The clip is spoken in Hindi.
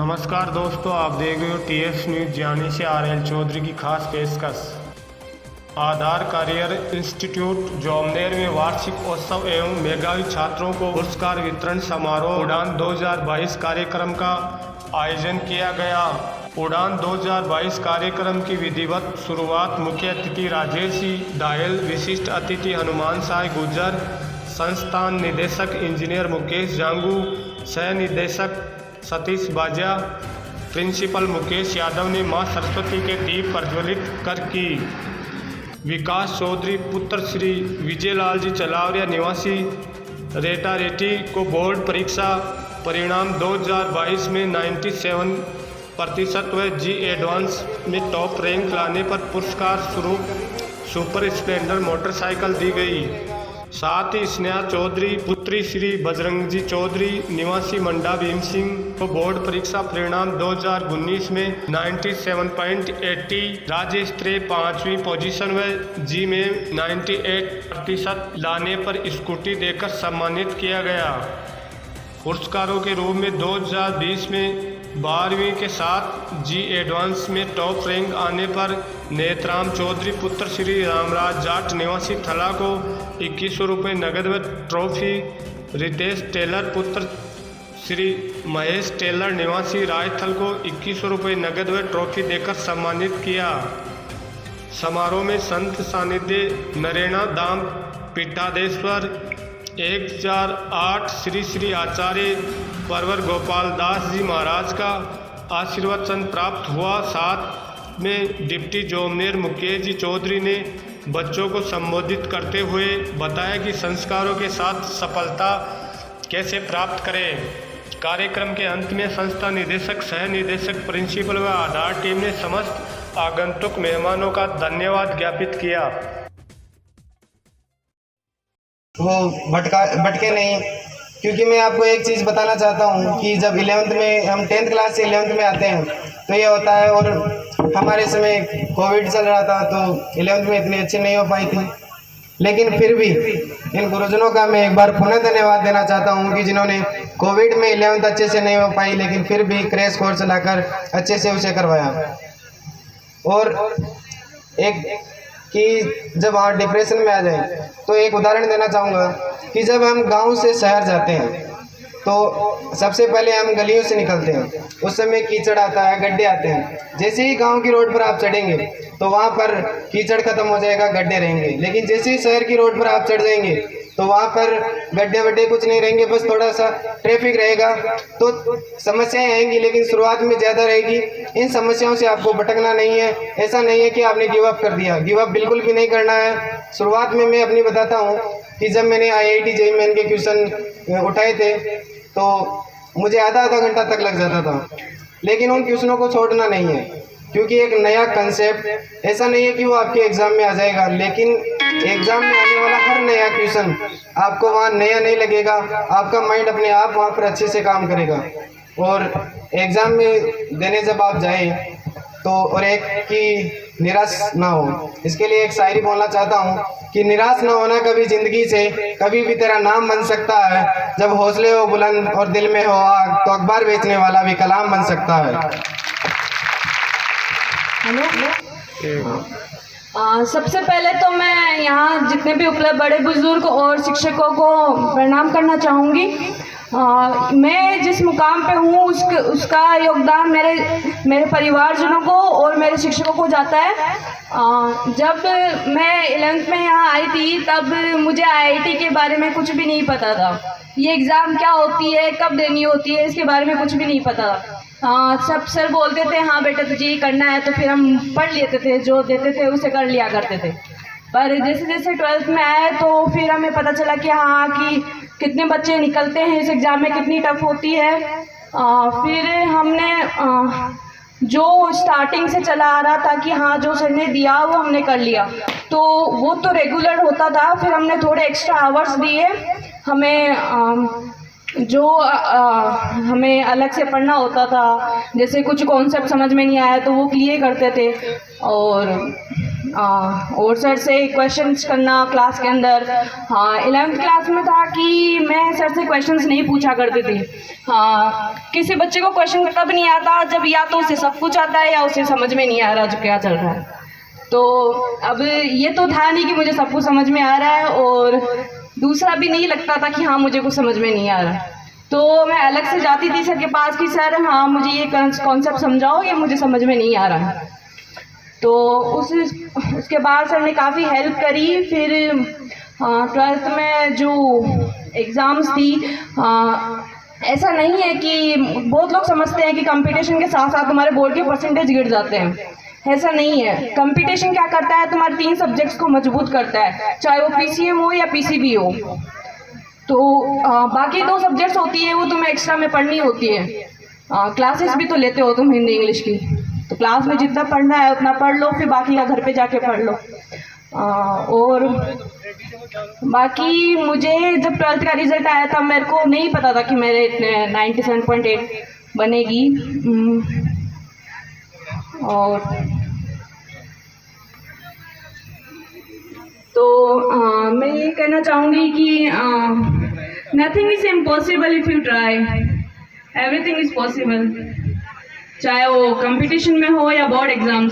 नमस्कार दोस्तों, आप देख रहे हो टीएस न्यूज़ जानी से RL चौधरी की खास पेशकश। आधार करियर इंस्टीट्यूट जोमनेर में वार्षिक उत्सव एवं मेधावी छात्रों को पुरस्कार वितरण समारोह उड़ान 2022 कार्यक्रम का आयोजन किया गया। उड़ान 2022 कार्यक्रम की विधिवत शुरुआत मुख्य अतिथि राजेश दायल, विशिष्ट अतिथि हनुमान साय गुर्जर, संस्थान निदेशक इंजीनियर मुकेश जांगू, सह निदेशक सतीश बाजा, प्रिंसिपल मुकेश यादव ने मां सरस्वती के दीप प्रज्वलित कर की। विकास चौधरी पुत्र श्री विजयलाल जी चलावरिया निवासी रेटारेटी को बोर्ड परीक्षा परिणाम 2022 में 97% व जी एडवांस में टॉप रैंक लाने पर पुरस्कार स्वरूप सुपर स्प्लेंडर मोटरसाइकिल दी गई। साथ ही स्नेहा चौधरी पुत्री श्री बजरंगजी चौधरी निवासी मंडा भीम सिंह को बोर्ड परीक्षा परिणाम 2019 में 97.80 राज्य स्तरीय 5वीं पोजीशन व जी में 98% लाने पर स्कूटी देकर सम्मानित किया गया। पुरस्कारों के रूप में 2020 में 12वीं के साथ जी एडवांस में टॉप रैंक आने पर नेतराम चौधरी पुत्र श्री रामराज जाट निवासी थला को 2100 रुपये नगद व ट्रॉफी, रितेश टेलर पुत्र श्री महेश टेलर निवासी रायथल को 2100 रुपये नगद व ट्रॉफी देकर सम्मानित किया। समारोह में संत सानिध्य नरेणा धाम पीठाधेश्वर 1008 श्री श्री आचार्य परवर गोपाल दास जी महाराज का आशीर्वचन प्राप्त हुआ। साथ में डिप्टी जोमनेर मुकेश जी चौधरी ने बच्चों को संबोधित करते हुए बताया कि संस्कारों के साथ सफलता कैसे प्राप्त करें। कार्यक्रम के अंत में संस्था निदेशक, सह निदेशक, प्रिंसिपल व आधार टीम ने समस्त आगंतुक मेहमानों का धन्यवाद ज्ञापित किया। वो भटके नहीं, क्योंकि मैं आपको एक चीज़ बताना चाहता हूँ कि जब 11th में हम 10th क्लास से 11th में आते हैं तो ये होता है, और हमारे समय कोविड चल रहा था तो 11th में इतनी अच्छी नहीं हो पाई थी। लेकिन फिर भी इन गुरुजनों का मैं एक बार पुनः धन्यवाद देना चाहता हूँ कि जिन्होंने कोविड में 11th अच्छे से नहीं हो पाई लेकिन फिर भी क्रैश कोर्स चलाकर अच्छे से उसे करवाया। और एक कि जब आप डिप्रेशन में आ जाए तो एक उदाहरण देना चाहूँगा कि जब हम गांव से शहर जाते हैं तो सबसे पहले हम गलियों से निकलते हैं, उस समय कीचड़ आता है, गड्ढे आते हैं। जैसे ही गांव की रोड पर आप चढ़ेंगे तो वहाँ पर कीचड़ खत्म हो जाएगा, गड्ढे रहेंगे। लेकिन जैसे ही शहर की रोड पर आप चढ़ जाएंगे तो वहाँ पर गड्ढे वड्ढे कुछ नहीं रहेंगे, बस थोड़ा सा ट्रैफिक रहेगा। तो समस्याएं आएंगी लेकिन शुरुआत में ज़्यादा रहेगी। इन समस्याओं से आपको भटकना नहीं है। ऐसा नहीं है कि आपने गिव अप कर दिया, गिव अप बिल्कुल भी नहीं करना है। शुरुआत में मैं अपनी बताता हूँ कि जब मैंने IIT JEE मेन के क्वेश्चन उठाए थे तो मुझे आधा घंटा तक लग जाता था, लेकिन उन क्वेश्चनों को छोड़ना नहीं है, क्योंकि एक नया कंसेप्ट ऐसा नहीं है कि वो आपके एग्ज़ाम में आ जाएगा, लेकिन एग्ज़ाम में आने वाला हर नया क्वेश्चन आपको वहाँ नया नहीं लगेगा। आपका माइंड अपने आप वहाँ पर अच्छे से काम करेगा। और एग्ज़ाम में देने जब आप जाएं तो और एक कि निराश ना हो, इसके लिए एक शायरी बोलना चाहता हूँ कि निराश ना होना कभी ज़िंदगी से, कभी भी तेरा नाम बन सकता है। जब हौसले हो बुलंद और दिल में हो आग तो अखबार बेचने वाला भी कलाम बन सकता है। हेलो, सबसे पहले तो मैं यहाँ जितने भी उपलब्ध बड़े बुजुर्ग और शिक्षकों को प्रणाम करना चाहूँगी। मैं जिस मुकाम पे हूँ उसका योगदान मेरे परिवारजनों को और मेरे शिक्षकों को जाता है। जब मैं 11th में यहाँ आई थी तब मुझे IIT के बारे में कुछ भी नहीं पता था। ये एग्ज़ाम क्या होती है, कब देनी होती है, इसके बारे में कुछ भी नहीं पता था। सब सर बोलते थे हाँ बेटा तुझे ये करना है, तो फिर हम पढ़ लेते थे, जो देते थे उसे कर लिया करते थे। पर जैसे जैसे 12th में आए तो फिर हमें पता चला कि हाँ कि कितने बच्चे निकलते हैं इस एग्ज़ाम में, कितनी टफ होती है। फिर हमने जो स्टार्टिंग से चला आ रहा था कि हाँ जो सर ने दिया वो हमने कर लिया, तो वो तो रेगुलर होता था। फिर हमने थोड़े एक्स्ट्रा आवर्स दिए, हमें जो हमें अलग से पढ़ना होता था, जैसे कुछ कॉन्सेप्ट समझ में नहीं आया तो वो क्लियर करते थे, और सर से क्वेश्चंस करना क्लास के अंदर। हाँ, 11th क्लास में था कि मैं सर से क्वेश्चंस नहीं पूछा करती थी। हाँ, किसी बच्चे को क्वेश्चन तब नहीं आता जब या तो उसे सब कुछ आता है या उसे समझ में नहीं आ रहा जो क्या चल रहा है। तो अब ये तो था नहीं कि मुझे सब कुछ समझ में आ रहा है, और दूसरा भी नहीं लगता था कि हाँ मुझे कुछ समझ में नहीं आ रहा। तो मैं अलग से जाती थी सर के पास कि सर हाँ मुझे ये कॉन्सेप्ट समझाओ, ये मुझे समझ में नहीं आ रहा है। तो उसके बाद सर ने काफ़ी हेल्प करी। फिर 12th में जो एग्ज़ाम्स थी, ऐसा नहीं है कि बहुत लोग समझते हैं कि कंपटीशन के साथ साथ तुम्हारे बोर्ड के परसेंटेज गिर जाते हैं, ऐसा नहीं है। कंपटीशन क्या करता है, तुम्हारे 3 सब्जेक्ट्स को मजबूत करता है, चाहे वो PCM हो या PCB हो। तो बाकी 2 सब्जेक्ट्स होती है वो तुम्हें एक्स्ट्रा में पढ़नी होती है। क्लासेस भी तो लेते हो तुम हिंदी इंग्लिश की, तो क्लास में जितना पढ़ना है उतना पढ़ लो, फिर बाकी का घर पे जाके पढ़ लो। और बाकी मुझे जब 12th का रिज़ल्ट आया था मेरे को नहीं पता था कि मेरे 97.8 बनेगी। और तो मैं ये कहना चाहूँगी कि nothing is impossible if you try, everything is possible, चाहे वो कंपटीशन में हो या बोर्ड एग्जाम्स।